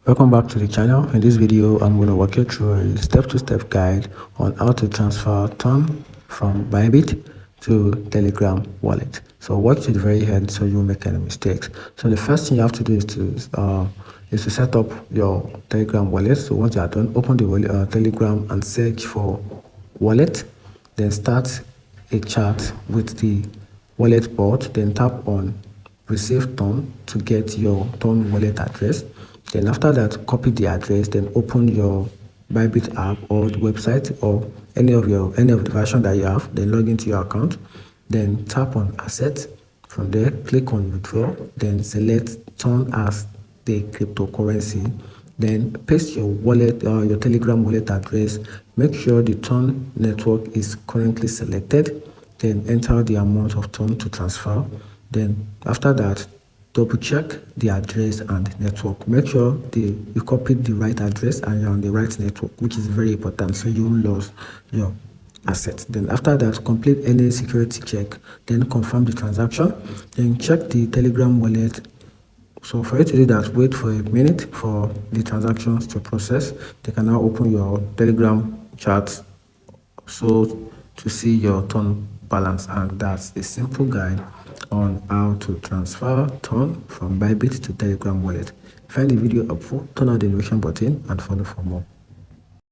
Welcome back to the channel. In this video, I'm going to walk you through a step-to-step guide on how to transfer ton from Bybit to Telegram wallet. So watch to the very end so you won't make any mistakes. So the first thing you have to do is to set up your Telegram wallet. So once you are done, open the Telegram and search for wallet. Then start a chat with the wallet bot. Then tap on receive ton to get your ton wallet address. Then after that, copy the address, then open your Bybit app or the website or any of the version that you have, then log into your account, then tap on assets. From there, click on withdraw, then select ton as the cryptocurrency, then paste your wallet your Telegram wallet address. Make sure the ton network is currently selected, then enter the amount of ton to transfer. Then after that, double check the address and network. Make sure you copied the right address and you're on the right network, which is very important so you won't lose your assets. Then after that, complete any security check, then confirm the transaction, then check the Telegram wallet. So for you to do that, wait for a minute for the transactions to process. They can now open your Telegram chat so to see your ton balance. And that's a simple guide on how to transfer ton from Bybit to Telegram wallet. If you find the video helpful, turn on the notification button and follow for more.